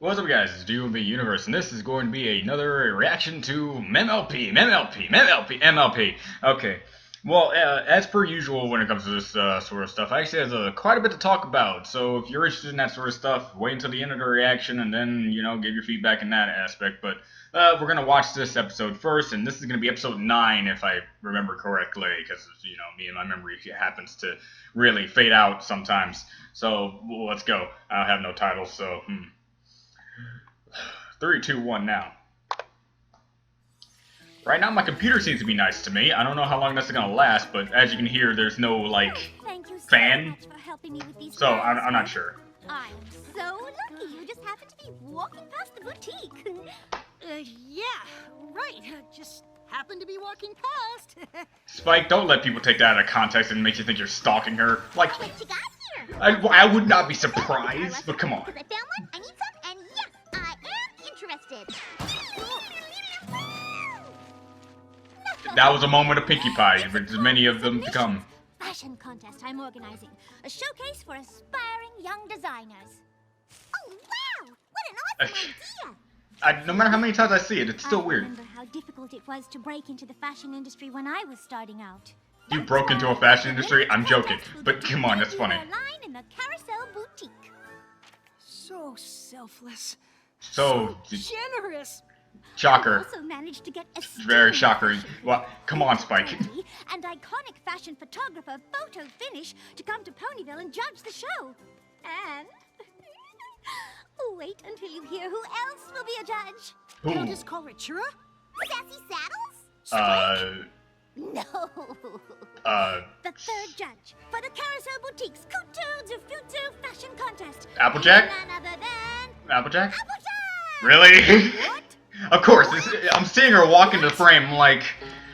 What's up, guys? It's DUMB Universe, and this is going to be another reaction to MLP. Okay. Well, as per usual when it comes to this sort of stuff, I actually have quite a bit to talk about. So if you're interested in that sort of stuff, wait until the end of the reaction and then, give your feedback in that aspect. But we're going to watch this episode first, and this is going to be episode 9 if I remember correctly, because, me and my memory happens to really fade out sometimes. So let's go. I don't have no titles, so... 3, 2, 1 now. Right now my computer seems to be nice to me. I don't know how long that's gonna last, but as you can hear, there's no, fan. So I'm not sure. I'm so lucky you just happened to be walking past the boutique. Yeah, right. Just happened to be walking past. Spike, don't let people take that out of context and make you think you're stalking her. What you got here? I would not be surprised, but come on. Because I found one, I need some, and yes, I am interested. That was a moment of Pinkie Pie, but there's many of them to come. Fashion contest I'm organizing. A showcase for aspiring young designers. Oh, wow! What an awesome idea! No matter how many times I see it, it's still weird. I remember how difficult it was to break into the fashion industry when I was starting out. You broke into a fashion industry? I'm joking. But come on, that's funny. Line in the Carousel Boutique. So selfless. So generous. Shocker. I also managed to get a Very shockering. Well, come on, Spike. And iconic fashion photographer Photo Finish to come to Ponyville and judge the show. And wait until you hear who else will be a judge. Who? You'll just call her Chura? Sassy Saddles? No. The third judge for the Carousel Boutique's Couture du Futur Fashion Contest. Applejack? None other than Applejack? Applejack! Really? What? Of course. I'm seeing her walk into the frame like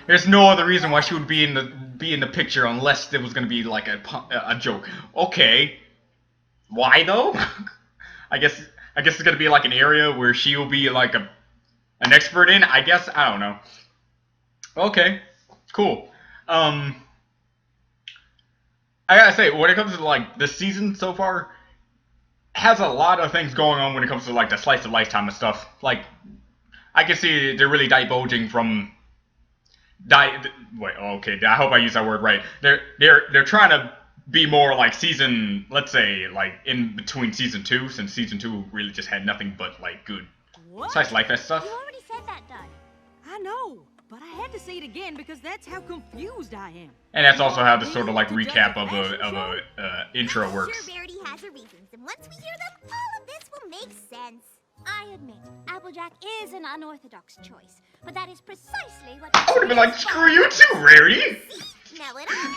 there's no other reason why she would be in the picture unless there was gonna be like a joke. Okay. Why though? I guess it's gonna be like an area where she will be like an expert in. I guess I don't know. Okay. Cool. I gotta say, when it comes to like this season so far, has a lot of things going on when it comes to like the slice of lifetime and stuff. Like, I can see they're really divulging from. Wait, okay. I hope I use that word right. They're trying to be more like season. Let's say like in between season 2, since season 2 really just had nothing but like good slice of life stuff. You already said that, Doug. I know, but I had to say it again because that's how confused I am. And that's also how the sort of like recap of a intro works. Sure, Verity has her reasons, and once we hear them, all of this will make sense. I admit, Applejack is an unorthodox choice, but that is precisely what... I would have been like, screw you too, Rarity! Smell it up!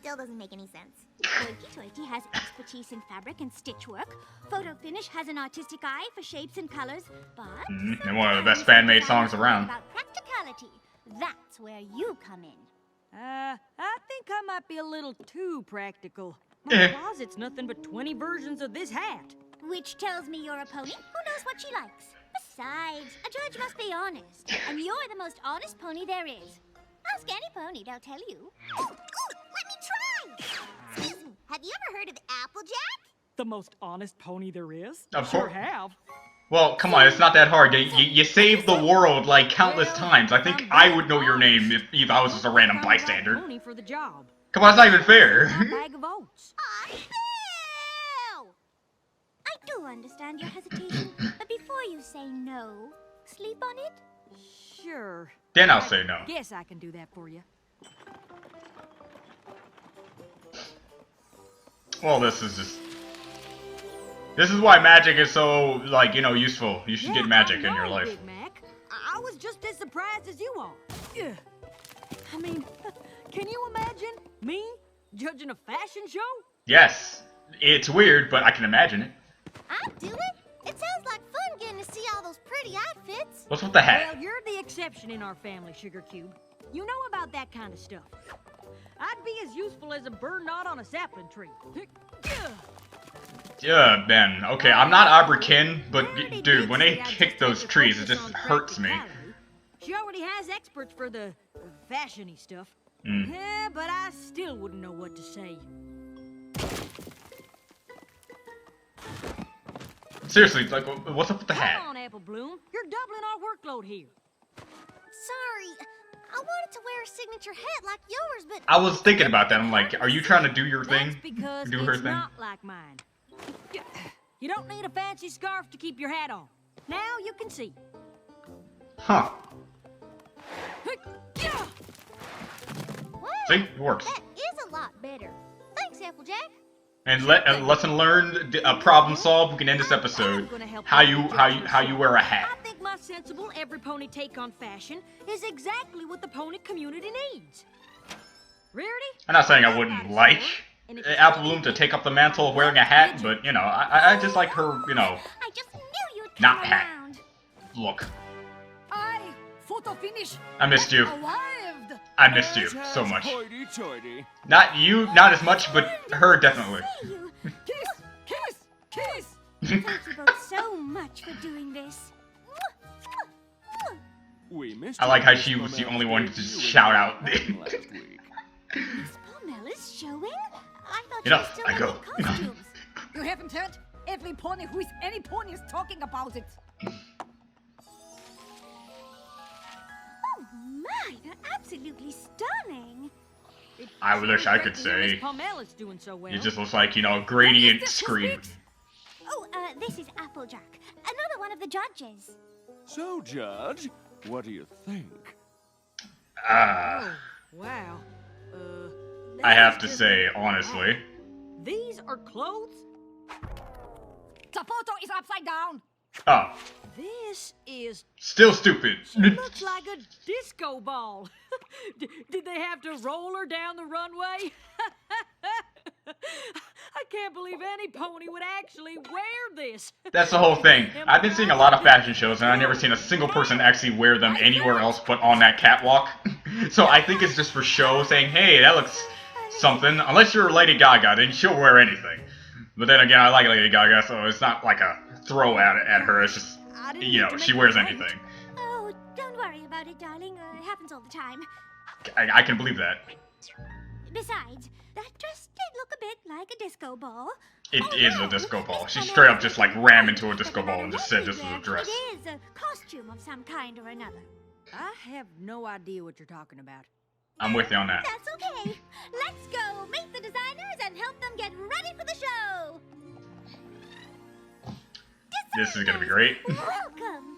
Still doesn't make any sense. Hoity-toity has expertise in fabric and stitch work. Photo Finish has an artistic eye for shapes and colors, but... And one of the best fan-made songs around. About practicality. That's where you come in. I think I might be a little too practical. My closet's nothing but 20 versions of this hat. Which tells me you're a pony who knows what she likes. Besides, a judge must be honest. And you're the most honest pony there is. Ask any pony, they'll tell you. Ooh, let me try! Excuse me, have you ever heard of Applejack? The most honest pony there is? Of Sure course. have. Well, come on, it's not that hard. You saved the world like countless times. I think I would know your name if I was just a random bystander. Pony for the job. Come on, it's not even fair. Bag of oats. Aw, Bill! I do understand your hesitation, but before you say no, sleep on it? Sure. Then I'll say no. Guess I can do that for you. Well, this is why magic is so, like, useful. You should get magic in your life. Big Mac. I was just as surprised as you are. Ugh. I mean, can you imagine me judging a fashion show? Yes. It's weird, but I can imagine it. I'd do it. It sounds like fun getting to see all those pretty outfits. What's with the hat? Well, you're the exception in our family, Sugar Cube. You know about that kind of stuff. I'd be as useful as a burn knot on a sapling tree. Yeah, Ben. Okay, I'm not Abrakin, but dude, when they kick those trees, it just hurts me. She already has experts for the fashion-y stuff. Mm. Yeah, but I still wouldn't know what to say. Seriously, like, what's up with the Come hat? on, Apple Bloom. You're doubling our workload here. Sorry. I wanted to wear a signature hat like yours, but... I was thinking about that. I'm like, are you trying to do your That's thing? because Do her it's thing? not like mine. You don't need a fancy scarf to keep your hat on. Now you can see. Huh. Wow, See? It works. that is a lot better. Thanks, Applejack. And lesson learned, problem solved. We can end this episode. How you wear a hat. I think my sensible every pony take on fashion is exactly what the pony community needs. Rarity? I'm not saying I wouldn't like Apple Bloom to take up the mantle of wearing a hat, but you know, I just like her, you know, I just knew you'd come not hat. around. Look. Photo finish. I missed you. Arrived. I missed you so much. Hoity-toity. Not you, not as much, but her definitely. See you. Kiss, kiss, kiss. Thank you both so much for doing this. We missed I like you, how she was the Miss only one to Pomel. just shout out. Last week. Miss Pomel is showing? I thought Get you up, were still I go. making costumes. You haven't heard? Every pony who is any pony is talking about it. Oh my, they're absolutely stunning. I wish I could Miss say. Pomel is doing so well. It just looks like, you know, gradient screen. Oh, this is Applejack, another one of the judges. So, Judge, what do you think? Ah, Wow. I that have is to just say, wow. honestly. These are clothes? The photo is upside down. Oh, This is... still stupid. She looks like a disco ball. Did they have to roll her down the runway? I can't believe any pony would actually wear this. That's the whole thing. I've been seeing a lot of fashion shows, and I've never seen a single person actually wear them anywhere else but on that catwalk. So I think it's just for show, saying, hey, that looks something. Unless you're Lady Gaga, then she'll wear anything. But then again, I like Lady Gaga, so it's not like a throw at her. It's just, I didn't you mean know, to she make wears you wait. anything. Oh, don't worry about it, darling. It happens all the time. I can believe that. Besides, that dress did look a bit like a disco ball. It Oh, is no, a disco ball. Miss She Pomel straight up is just making like ran fun, into a disco but no ball matter and just what said we this was wear, a dress. It is a costume of some kind or another. I have no idea what you're talking about. I'm with you on that. That's okay. Let's go meet the designers and help them get ready for the show. This is gonna be great. Welcome.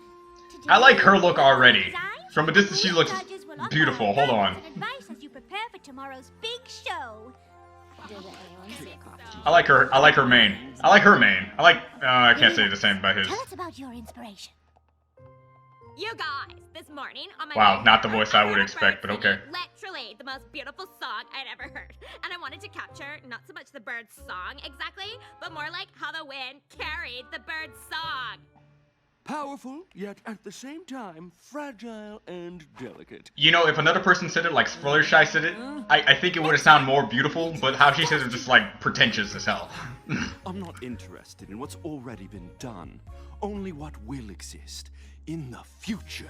I like her look Today, already. designs From a distance, she we looks judges will offer beautiful. our Hold on. guidance and advice as you prepare for tomorrow's big show. Did anyone see a costume? I like her. I like her mane. I like her mane. I like. I can't say the same about his. Tell us about your inspiration. You guys, this morning on my Wow, way not the here, voice I would heard a expect, bird but okay. singing Literally the most beautiful song I'd ever heard. And I wanted to capture not so much the bird's song exactly, but more like how the wind carried the bird's song. Powerful, yet at the same time fragile and delicate. You know, if another person said it like Fluttershy said it, I think it would have sounded more beautiful. But how she says it just like pretentious as hell. I'm not interested in what's already been done, only what will exist in the future.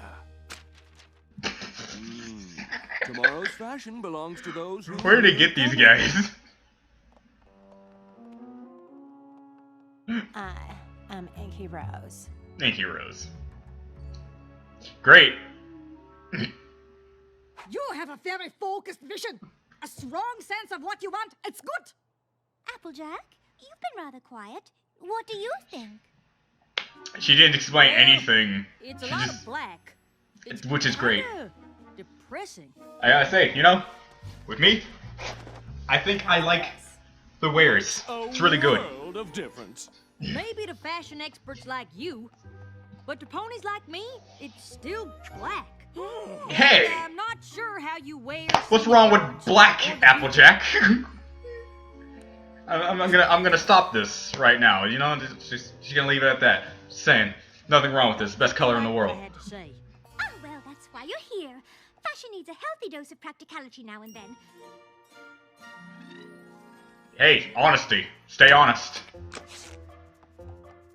Tomorrow's fashion belongs to those who... Where did they get these guys? I'm Inky Rose. Thank you, Rose. Great. You have a very focused vision. A strong sense of what you want. It's good. Applejack, you've been rather quiet. What do you think? She didn't explain anything. It's a She lot just- of black. It's which is great. kinda depressing. I gotta say, you know, with me, I think I like the wares. It's really good. World of difference. Maybe to fashion experts like you, but to ponies like me, it's still black. Hey! And I'm not sure how you wear. What's wrong with black, Applejack? I'm gonna stop this right now. You know, she's gonna leave it at that. Just saying, nothing wrong with this. Best color in the world. I had to say. Oh, well, that's why you're here. Fashion needs a healthy dose of practicality now and then. Hey, honesty. Stay honest.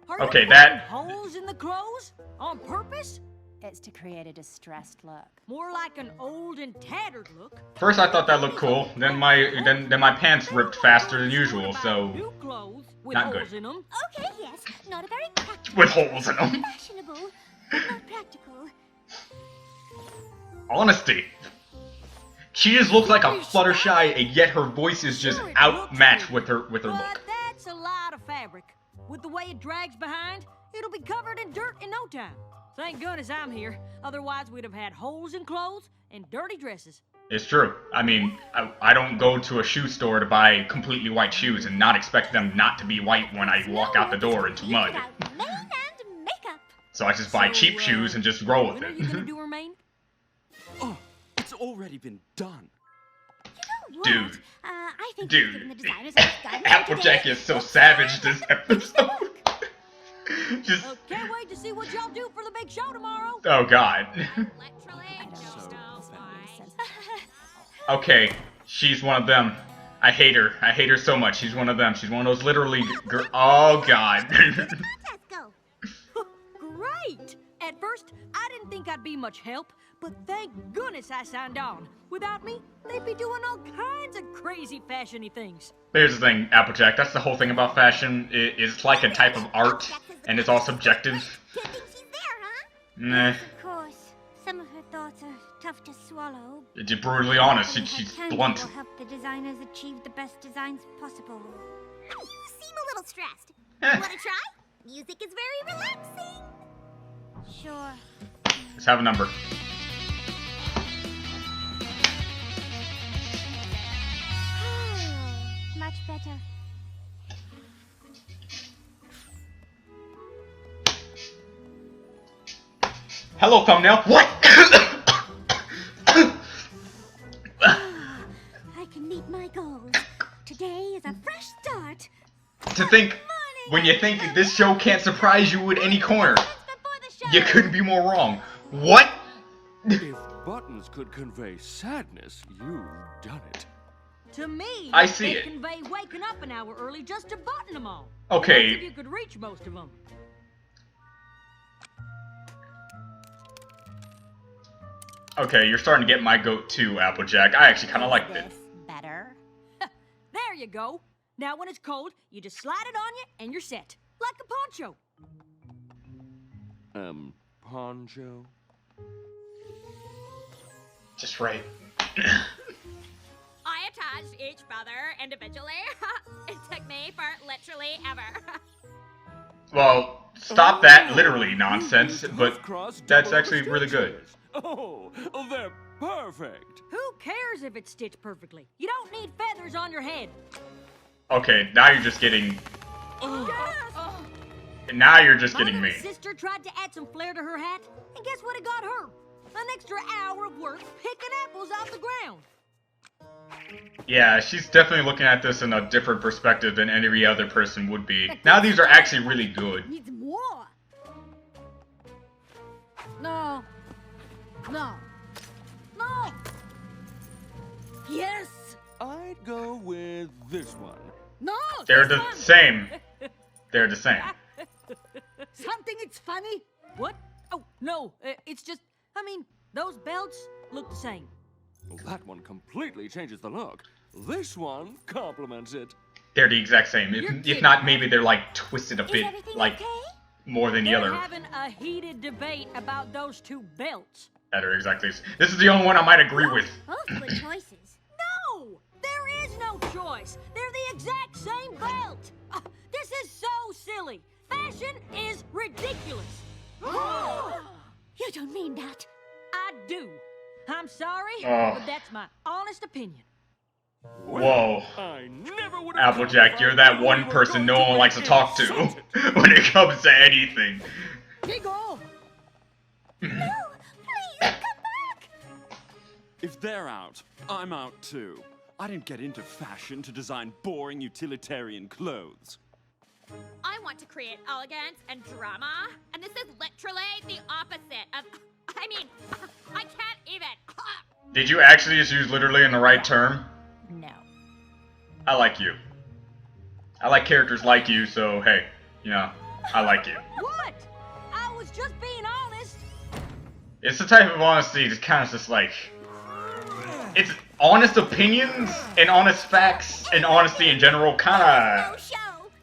Are Okay, you that- putting holes in the clothes on purpose? It's to create a distressed look. More like an old and tattered look. First, I thought that looked cool. Then my pants ripped faster than usual. So New clothes with Not holes good. in them. Okay, yes. not a very practical. With holes in them. Fashionable, but not practical. Honesty. She just looks like a Fluttershy, and yet her voice is just outmatched with her But look. that's a lot of fabric. With the way it drags behind, it'll be covered in dirt in no time. Thank goodness I'm here. Otherwise, we'd have had holes in clothes and dirty dresses. It's true. I mean, I don't go to a shoe store to buy completely white shoes and not expect them not to be white when I walk out the door into mud. Without mane and makeup. So I just buy cheap shoes and just roll with When are you gonna it. do her mane? Oh, it's already been done. What? Dude. I think Dude. we've given the designers enough guidance Applejack today. is so savage this episode. Just, Can't wait to see what y'all do for the big show tomorrow. oh god. Literally, I don't don't know defend why. any sense. Okay, she's one of them. I hate her. I hate her so much. She's one of them. She's one of those literally oh god. Let's go. Great! At first, I didn't think I'd be much help, but thank goodness I signed on. Without me, they'd be doing all kinds of crazy fashion-y things. Here's the thing, Applejack. That's the whole thing about fashion. It's like a type of art, and it's all subjective. Good thing she's there, huh? Nah, Of course. Some of her thoughts are tough to swallow. to be brutally honest, Having she's her candor blunt. will help the designers achieve the best designs possible. You seem a little stressed. Eh. Wanna try? Music is very relaxing. Sure. Let's have a number. Much better. Hello, thumbnail. What? I can meet my goals. Today is a fresh start. To think, when you think this show can't surprise you at any corner, Before the show. you couldn't be more wrong. What? If buttons could convey sadness, you've done it. To me, I see they it. convey waking up an hour early just to button them all. Okay. If you could reach most of them. Okay, you're starting to get my goat too, Applejack. I actually kind of like it. This better? There you go. Now when it's cold, you just slide it on you and you're set. Like a poncho. Poncho? Just right. I attached each feather individually. It took me for literally ever. Well, stop that literally nonsense, but Cross that's double actually really good. stitches. Oh, they're perfect. Who cares if it's stitched perfectly? You don't need feathers on your head. Okay, now you're just getting. Yes! Now you're just My getting little me. sister tried to add some flair to her hat, and guess what it got her? An extra hour of work picking apples off the ground. Yeah, she's definitely looking at this in a different perspective than any other person would be. Now these are actually really good. Needs more. No. No. No. Yes. I'd go with this one. No. They're this the one. same. They're the same. Something it's funny. What? Oh, no. It's just, I mean, those belts look the same. Well, that one completely changes the look. This one complements it. They're the exact same. If not, maybe they're like twisted a Is bit, everything like okay? more than the They're other. having a heated debate about those two belts. That are exactly. This is the only one I might agree with. Both good choices. No! There is no choice. They're the exact same belt. This is so silly. Fashion is ridiculous. You don't mean that. I do. I'm sorry, Oh. but that's my honest opinion. Whoa. I never would have Applejack, you're that one person no one likes to talk to when it comes to anything. Giggle! No, please, come back. If they're out, I'm out too. I didn't get into fashion to design boring utilitarian clothes. I want to create elegance and drama, and this is literally the opposite of. I mean, I can't even. Did you actually just use literally in the right term? No. I like you. I like characters like you, so hey, you know, I like you. What? I was just being honest. It's the type of honesty that's kind of just like. It's honest opinions and honest facts and honesty in general, kind No of. show.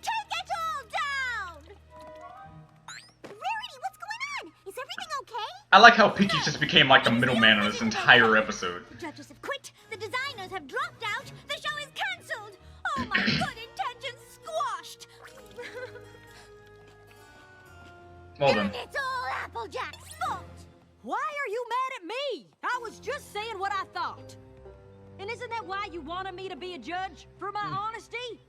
Take it all down. I like how Pinky just became like the middleman on this entire episode. The judges have quit. The designers have dropped out. The show is cancelled. All my good intentions squashed. Well then. And it's all Applejack's fault. Why are you mad at me? I was just saying what I thought. And isn't that why you wanted me to be a judge? For my honesty?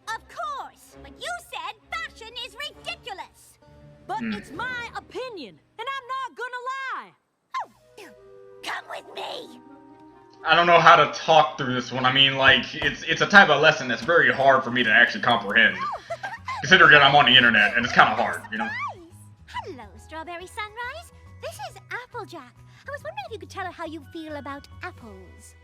Of course, but you said fashion is ridiculous. But it's my opinion, and I'm not gonna lie. Oh, come with me. I don't know how to talk through this one. I mean, like, it's a type of lesson that's very hard for me to actually comprehend. Considering I'm on the internet, and it's kind of hard, you know? Hello, Strawberry Sunrise. This is Applejack. I was wondering if you could tell her how you feel about apples.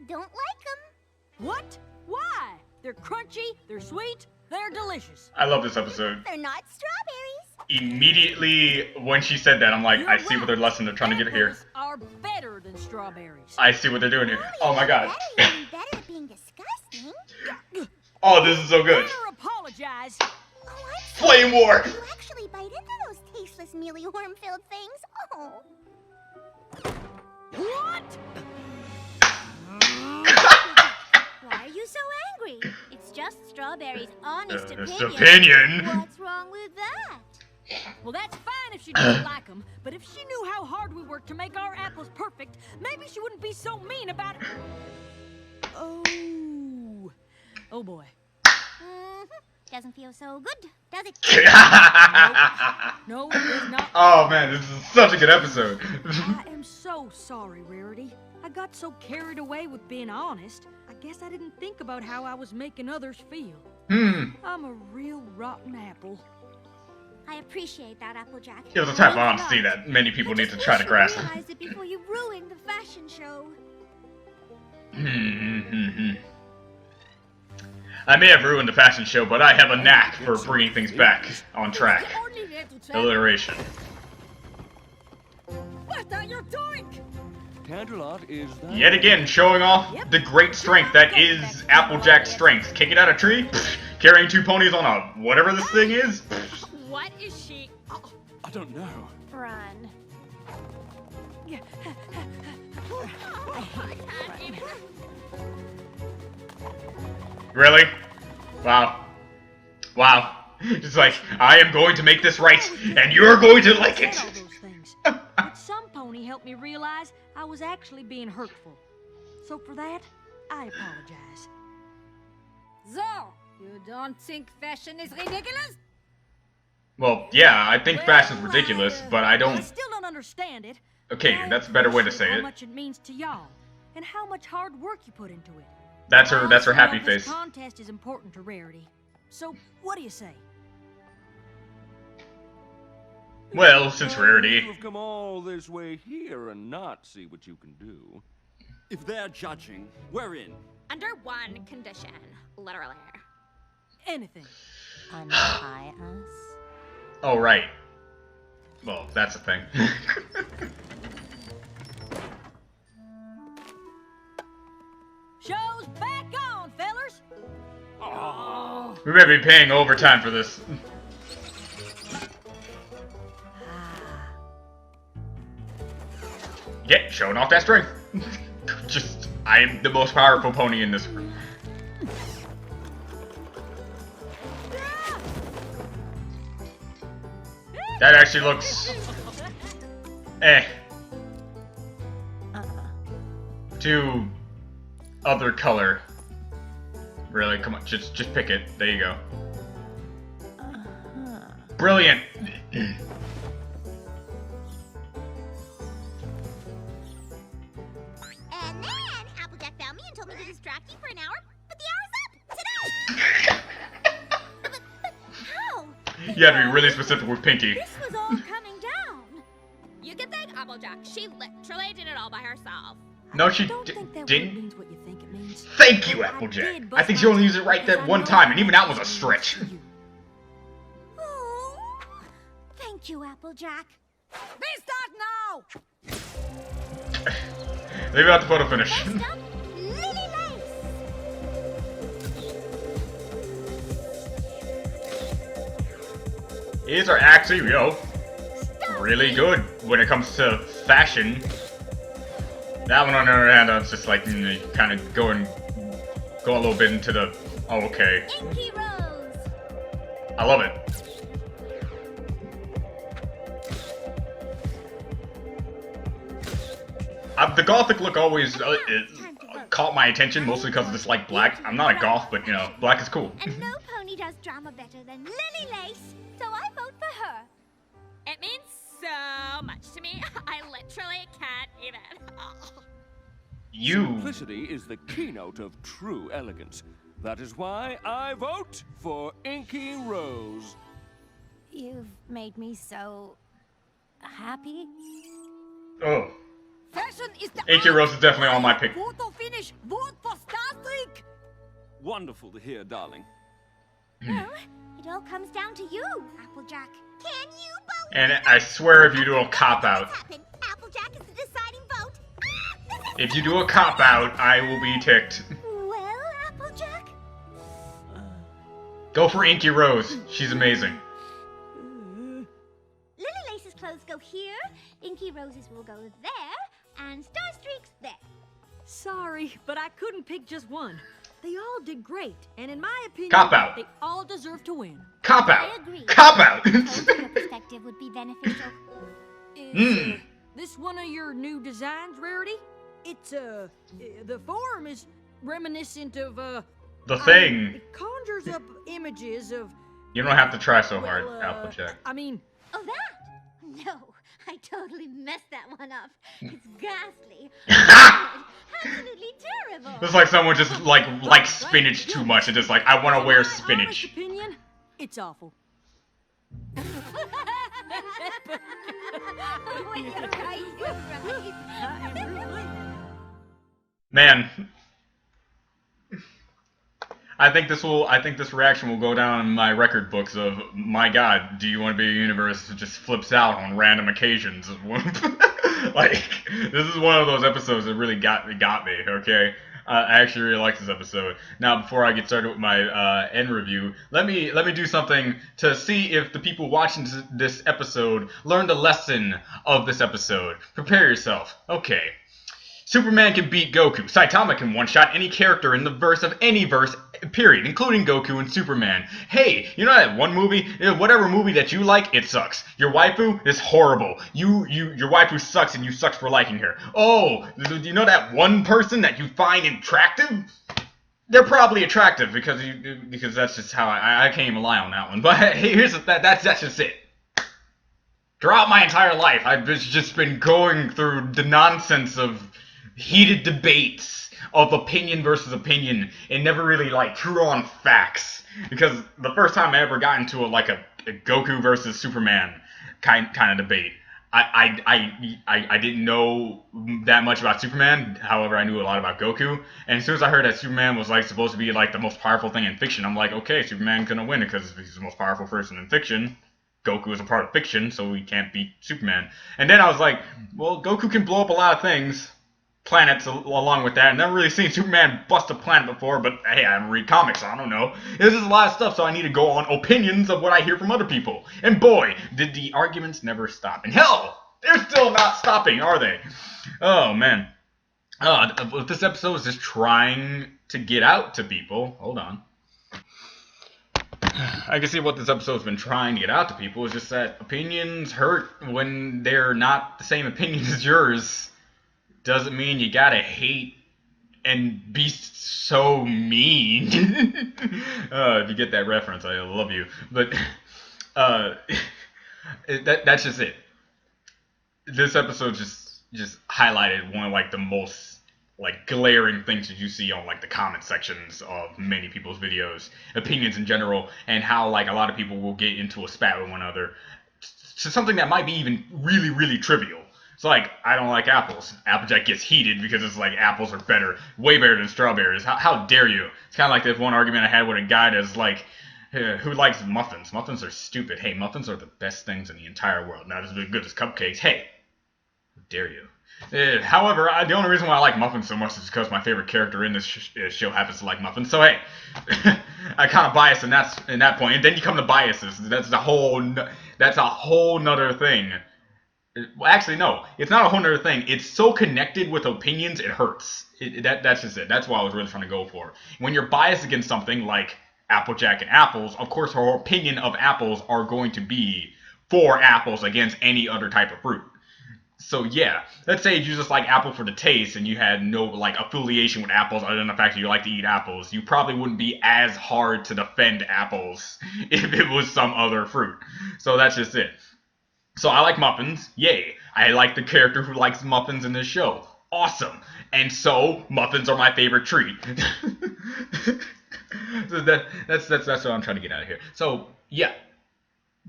Don't like them. What? Why? They're crunchy, they're sweet, they're delicious. I love this episode. They're not strawberries. Immediately when she said that, I'm like, I see what their lesson they're trying to get here. Apples are better than strawberries. I see what they're doing here. Oh my god. Better at being disgusting. Oh, this is so good. Better apologize. Oh, I'm sorry. Flame War! You actually bite into those tasteless, mealy, worm-filled things. Oh. What? Why are you so angry? It's just Strawberry's honest opinion. What's wrong with that? Well, that's fine if she doesn't like them, but if she knew how hard we worked to make our apples perfect, maybe she wouldn't be so mean about it. Oh. Oh boy. Doesn't feel so good, does it? No, it does not. Oh man, this is such a good episode. I am so sorry, Rarity. I got so carried away with being honest, I guess I didn't think about how I was making others feel. I'm a real rotten apple. I appreciate that, Applejack. It was a type of honesty that many people need to try to grasp. Realize it before you ruin the fashion show. I may have ruined the fashion show, but I have a knack for bringing things back on track. Alliteration. What are you doing? Canterlot is that? Yet again, showing off the great strength that is Applejack's strength. Kicking out a tree, carrying 2 ponies on a whatever this thing is. What is she? I don't know. Run. Really? Wow. Wow. It's like, I am going to make this right, and you're going to like it. All those things. But some pony helped me realize I was actually being hurtful. So for that, I apologize. So, you don't think fashion is ridiculous? Well, yeah, I think fashion's ridiculous, but I I don't... still don't understand it. Okay, but I that's a better way to say appreciate it. How much it means to y'all, and how much hard work you put into it. That's I her also happy know this face. contest is important to Rarity. So, what do you say? Well, since Rarity... You've come all this way here and not see what you can do. If they're judging, we're in. Under one condition, literally. Anything. Untie us. Oh, right. Well, that's a thing. Show's back on, fellers. We may be paying overtime for this. Yeah, showing off that strength. Just, I am the most powerful pony in this group. That actually looks... To other color. Really? Come on, just pick it. There you go. Brilliant! And then Applejack found me and told me to distract you for an hour, but the hour's up! Today! but how? You have to be really specific with Pinky. This was all coming down. You can thank Applejack. She literally did it all by herself. No, she I don't think that word didn't. means what you think it means. Thank you, I Applejack. did I bust think my she only used it tongue right that because I one know time, and even that was a it means stretch. to you. Oh, thank you, Applejack. We start now! Leave out the photo finish. Next up, Lily Lace. These are actually real. Stop really good when it comes to fashion. That one, on the other hand, I was just like, you kind of go a little bit into the, oh, okay. Inky Rose. I love it. The gothic look always caught my attention, mostly because it's like black. I'm not a goth, but you know, black is cool. And no pony does drama better than Lily Lace, so I vote for her. It means so much to me. I literally can't even. Oh. You. Simplicity is the keynote of true elegance. That is why I vote for Inky Rose. You've made me so happy. Oh. Fashion is the Inky Rose is definitely on my pick. Photo finish. Vote for Starstreak. Wonderful to hear, darling. Well, it all comes down to you, Applejack. Can you vote? And I swear if you do a cop-out, Applejack is the deciding vote. if you do a cop-out, I will be ticked. Well, Applejack? Go for Inky Rose. She's amazing. Lily Lace's clothes go here, Inky Rose's will go there, and Starstreak's there. Sorry, but I couldn't pick just one. They all did great, and in my opinion, Cop out. they all deserve to win. Cop-out. I agree. Cop-out. Told you your perspective would be beneficial. Is this one of your new designs, Rarity? It's, the form is reminiscent of, The Thing. It conjures up images of... You don't have to try so hard, well, Applejack. I mean... Oh, that? No, I totally messed that one up. It's ghastly. Absolutely terrible. It's like someone just like spinach too much and just like, I want to wear In my honest spinach. opinion, it's awful. Well, you're right, you're right. Man, I think this reaction will go down in my record books of, my God, do you want to be a universe that just flips out on random occasions? Like, this is one of those episodes that really got me, okay? I actually really like this episode. Now, before I get started with my end review, let me do something to see if the people watching this episode learned a lesson of this episode. Prepare yourself. Okay. Superman can beat Goku. Saitama can one-shot any character in the verse of any verse, period, including Goku and Superman. Hey, you know that one movie? Whatever movie that you like, it sucks. Your waifu is horrible. Your waifu sucks and you sucks for liking her. Oh, do you know that one person that you find attractive? They're probably attractive because that's just how I can't even lie on that one. But hey, that's just it. Throughout my entire life, I've just been going through the nonsense of heated debates of opinion versus opinion and never really like true on facts, because the first time I ever got into a Goku versus Superman kind of debate, I didn't know that much about Superman. However, I knew a lot about Goku, and as soon as I heard that Superman was like supposed to be like the most powerful thing in fiction, I'm like, okay, Superman's gonna win because he's the most powerful person in fiction. Goku is a part of fiction, so he can't beat Superman. And then I was like, well, Goku can blow up a lot of things, planets along with that. I've never really seen Superman bust a planet before, but hey, I haven't read comics, so I don't know. This is a lot of stuff, so I need to go on opinions of what I hear from other people. And boy, did the arguments never stop. And hell, they're still not stopping, are they? Oh, man. This episode is just trying to get out to people. Hold on. I can see what this episode's been trying to get out to people is just that opinions hurt when they're not the same opinion as yours. Doesn't mean you gotta hate and be so mean. If you get that reference, I love you. But that's just it. This episode just highlighted one of like the most like glaring things that you see on like the comment sections of many people's videos, opinions in general, and how like a lot of people will get into a spat with one another to something that might be even really, really trivial. It's like, I don't like apples. Applejack gets heated because it's like apples are better, way better than strawberries. How dare you? It's kind of like this one argument I had with a guy that's like, who likes muffins? Muffins are stupid. Hey, muffins are the best things in the entire world. Not as good as cupcakes. Hey, how dare you? However, the only reason why I like muffins so much is because my favorite character in this show happens to like muffins. So hey, I kind of biased in that point. And then you come to biases. That's a whole nother thing. Well, actually, no. It's not a whole other thing. It's so connected with opinions, it hurts. That's just it. That's what I was really trying to go for. When you're biased against something like Applejack and apples, of course, her opinion of apples are going to be for apples against any other type of fruit. So yeah, let's say you just like apple for the taste and you had no like affiliation with apples other than the fact that you like to eat apples, you probably wouldn't be as hard to defend apples if it was some other fruit. So that's just it. So I like muffins, yay. I like the character who likes muffins in this show, awesome. And so muffins are my favorite treat. So that's what I'm trying to get out of here. So yeah,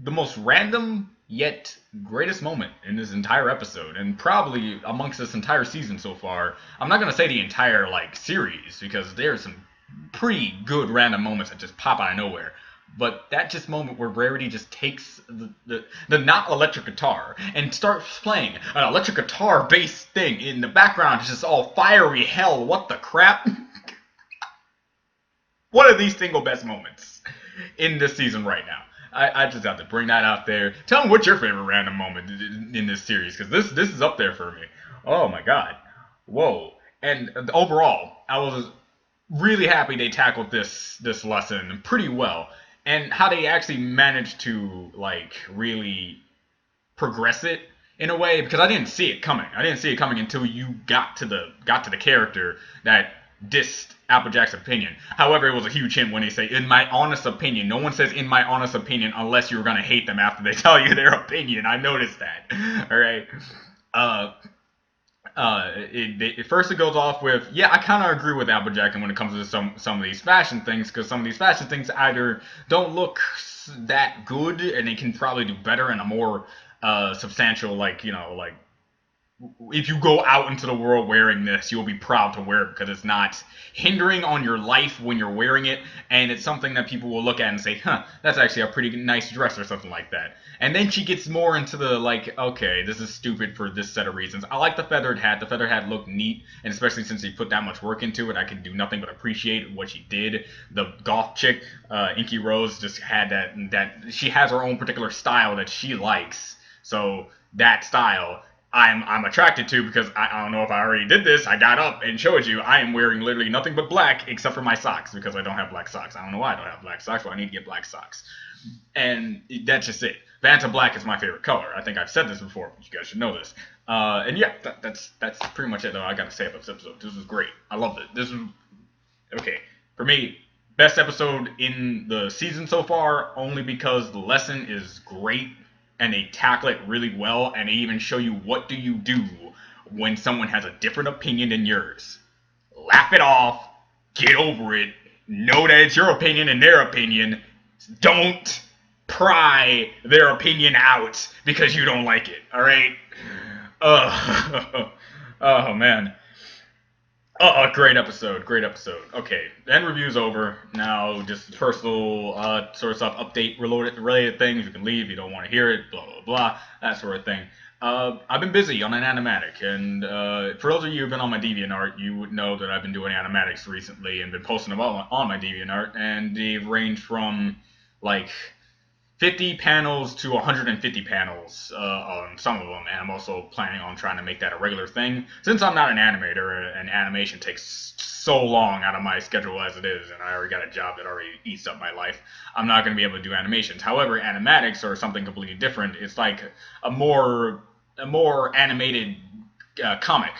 the most random yet greatest moment in this entire episode, and probably amongst this entire season so far. I'm not gonna say the entire like series because there's some pretty good random moments that just pop out of nowhere. But that just moment where Rarity just takes the not electric guitar and starts playing an electric guitar based thing in the background, it's just all fiery hell. What the crap? One of the single best moments in this season right now. I just have to bring that out there. Tell me what's your favorite random moment in this series, because this is up there for me. Oh my god. Whoa. And overall, I was really happy they tackled this lesson pretty well. And how they actually managed to like really progress it in a way, because I didn't see it coming. I didn't see it coming until you got to the character that dissed Applejack's opinion. However, it was a huge hint when they say, in my honest opinion. No one says in my honest opinion unless you're gonna hate them after they tell you their opinion. I noticed that. Alright. First it goes off with, yeah, I kind of agree with Applejack when it comes to some of these fashion things, because some of these fashion things either don't look that good, and they can probably do better in a more substantial, like, you know, like, if you go out into the world wearing this, you'll be proud to wear it because it's not hindering on your life when you're wearing it, and it's something that people will look at and say, huh, that's actually a pretty nice dress or something like that. And then she gets more into the, like, okay, this is stupid for this set of reasons. I like the feathered hat. The feathered hat looked neat, and especially since he put that much work into it, I can do nothing but appreciate what she did. The goth chick, Inky Rose, just had that she has her own particular style that she likes. So that style I'm attracted to, because I don't know if I already did this. I got up and showed you I am wearing literally nothing but black except for my socks, because I don't have black socks. I don't know why I don't have black socks, but I need to get black socks. And that's just it. Vanta Black is my favorite color. I think I've said this before, but you guys should know this. And yeah, that's pretty much it. Though I gotta say about this episode. This was great. I loved it. This was okay for me. Best episode in the season so far, only because the lesson is great. And they tackle it really well, and they even show you what do you do when someone has a different opinion than yours. Laugh it off, get over it, know that it's your opinion and their opinion. Don't pry their opinion out because you don't like it, alright? Oh man. Great episode, great episode. Okay, the end review's over. Now, just personal sort of stuff, update related things. You can leave if you don't want to hear it, blah, blah, blah, that sort of thing. I've been busy on an animatic, and for those of you who've been on my DeviantArt, you would know that I've been doing animatics recently and been posting them on my DeviantArt, and they've ranged from, like, 50 panels to 150 panels on some of them, and I'm also planning on trying to make that a regular thing. Since I'm not an animator, and animation takes so long out of my schedule as it is, and I already got a job that already eats up my life, I'm not going to be able to do animations. However, animatics are something completely different. It's like a more animated comic,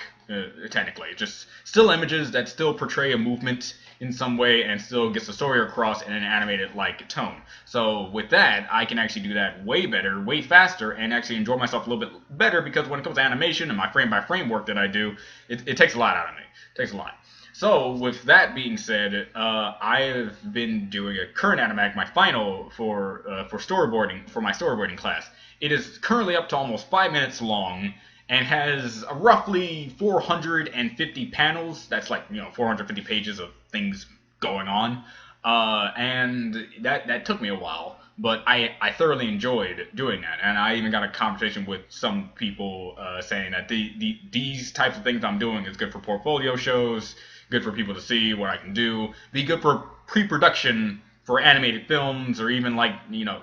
technically. Just still images that still portray a movement in some way and still gets the story across in an animated like tone. So with that, I can actually do that way better, way faster, and actually enjoy myself a little bit better, because when it comes to animation and my frame by frame work that I do, it takes a lot out of me. It takes a lot. So with that being said, I've been doing a current animatic, my final for storyboarding, for my storyboarding class. It is currently up to almost 5 minutes long, and has roughly 450 panels. That's like, 450 pages of things going on. And that took me a while, but I thoroughly enjoyed doing that. And I even got a conversation with some people saying that these types of things I'm doing is good for portfolio shows, good for people to see what I can do, be good for pre-production for animated films, or even like,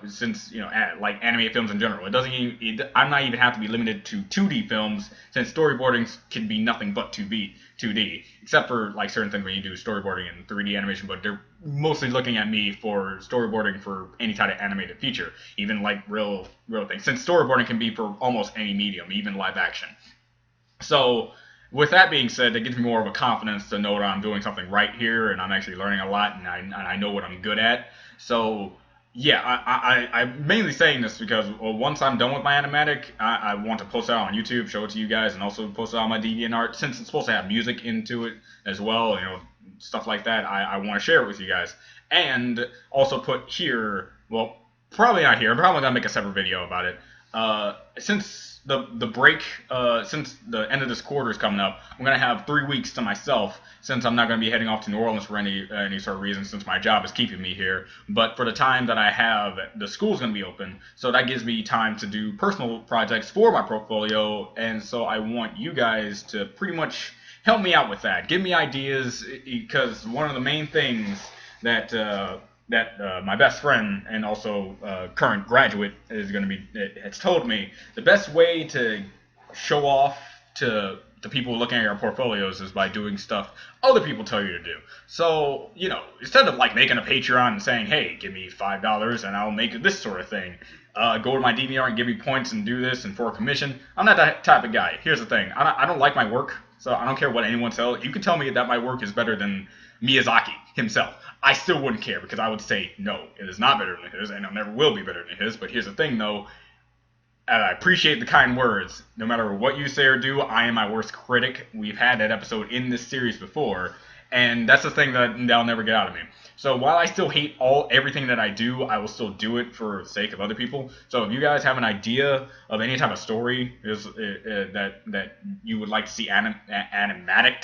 since, like animated films in general. It doesn't even, I'm not even have to be limited to 2D films, since storyboarding can be nothing but 2D, except for like certain things when you do storyboarding and 3D animation, but they're mostly looking at me for storyboarding for any type of animated feature, even like real things, since storyboarding can be for almost any medium, even live action. So with that being said, it gives me more of a confidence to know that I'm doing something right here, and I'm actually learning a lot, and I know what I'm good at. So yeah, I'm mainly saying this because once I'm done with my animatic, I want to post it out on YouTube, show it to you guys, and also post it on my DeviantArt, since it's supposed to have music into it as well, stuff like that. I want to share it with you guys, and also put here, well, probably not here, I'm probably gonna make a separate video about it. Since the break, since the end of this quarter is coming up, I'm gonna have 3 weeks to myself, since I'm not gonna be heading off to New Orleans for any sort of reason, since my job is keeping me here. But for the time that I have, the school's gonna be open, so that gives me time to do personal projects for my portfolio, and so I want you guys to pretty much help me out with that. Give me ideas, because one of the main things that my best friend and also current graduate is going to be, has told me, the best way to show off to the people looking at your portfolios is by doing stuff other people tell you to do. So, instead of like making a Patreon and saying, hey, give me $5 and I'll make this sort of thing, go to my DVR and give me points and do this and for a commission, I'm not that type of guy. Here's the thing, I don't like my work, so I don't care what anyone tells. You can tell me that my work is better than Miyazaki himself. I still wouldn't care, because I would say, no, it is not better than his, and it never will be better than his. But here's the thing, though, and I appreciate the kind words. No matter what you say or do, I am my worst critic. We've had that episode in this series before, and that's the thing that'll never get out of me. So while I still hate everything that I do, I will still do it for the sake of other people. So if you guys have an idea of any type of story that you would like to see animatic,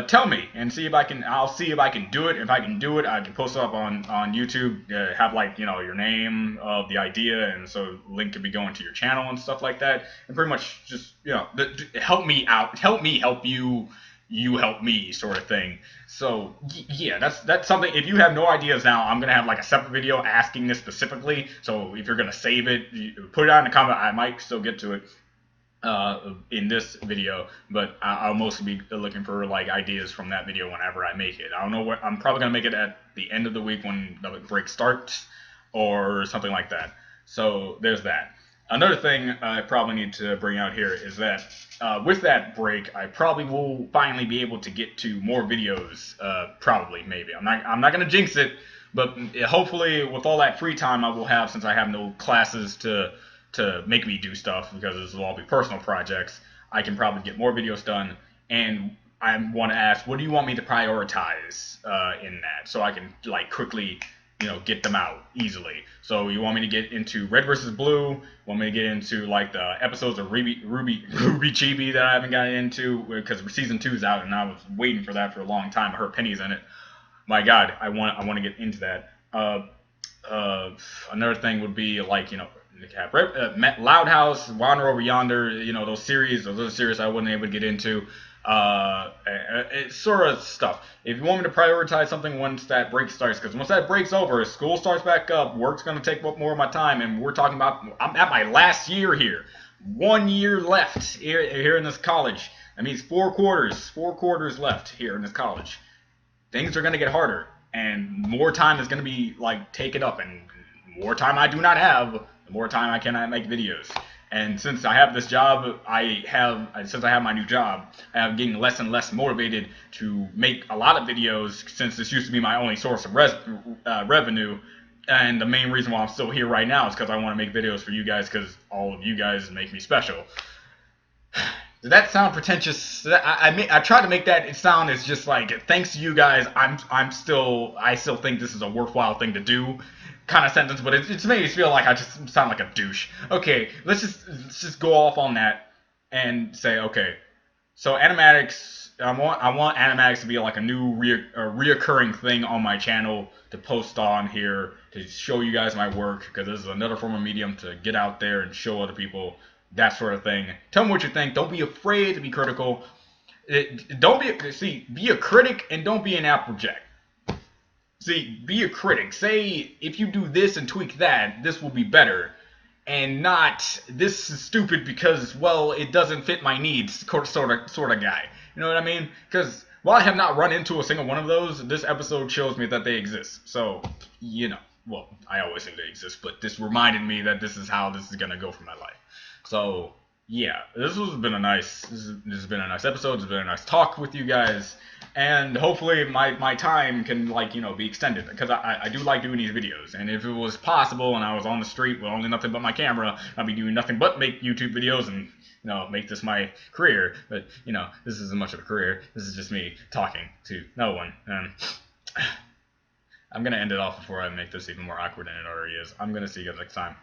tell me and see if I can. I'll see if I can do it. If I can do it, I can post it up on YouTube. Have like your name of the idea, and so link could be going to your channel and stuff like that. And pretty much just help me out, help me help you, you help me sort of thing. So yeah, that's something. If you have no ideas now, I'm gonna have like a separate video asking this specifically. So if you're gonna save it, put it out in the comment. I might still get to it in this video, but I'll mostly be looking for like ideas from that video whenever I make it. I don't know what, I'm probably gonna make it at the end of the week when the break starts or something like that. So there's that. Another thing I probably need to bring out here is that with that break, I probably will finally be able to get to more videos. Probably, maybe. I'm not gonna jinx it, but hopefully with all that free time I will have, since I have no classes to make me do stuff, because this will all be personal projects, I can probably get more videos done. And I want to ask, what do you want me to prioritize in that, so I can like quickly get them out easily? So you want me to get into Red vs. Blue? Want me to get into like the episodes of Ruby Chibi that I haven't gotten into, because season 2 is out and I was waiting for that for a long time. I heard Penny's in it. My God, I want to get into that. Another thing would be like Loud House, Wander Over Yonder, those other series I wasn't able to get into. It's sort of stuff. If you want me to prioritize something once that break starts, because once that break's over, school starts back up, work's going to take more of my time, and we're talking about, I'm at my last year here. 1 year left here in this college. That means 4 quarters left here in this college. Things are going to get harder, and more time is going to be like taken up, and more time I do not have, the more time I cannot make videos. And since I have this job, since I have my new job, I am getting less and less motivated to make a lot of videos, since this used to be my only source of revenue. And the main reason why I'm still here right now is because I want to make videos for you guys, because all of you guys make me special. Did that sound pretentious? I tried to make that sound as just like, thanks to you guys, I still think this is a worthwhile thing to do kind of sentence, but it's made me feel like I just sound like a douche. Okay, let's just go off on that and say, okay, so animatics, I want animatics to be like a new reoccurring thing on my channel to post on here, to show you guys my work, because this is another form of medium to get out there and show other people, that sort of thing. Tell me what you think. Don't be afraid to be critical. Be a critic, and don't be an applejack. See, be a critic. Say, if you do this and tweak that, this will be better. And not, this is stupid because, well, it doesn't fit my needs, sort of guy. You know what I mean? Because while I have not run into a single one of those, this episode shows me that they exist. So, you know, well, I always think they exist, but this reminded me that this is how this is going to go for my life. So, yeah, this has been a nice episode. It's been a nice talk with you guys. And hopefully my time can, like, you know, be extended, because I do like doing these videos. And if it was possible and I was on the street with only nothing but my camera, I'd be doing nothing but make YouTube videos and, you know, make this my career. But, you know, this isn't much of a career. This is just me talking to no one. And I'm going to end it off before I make this even more awkward than it already is. I'm going to see you guys next time.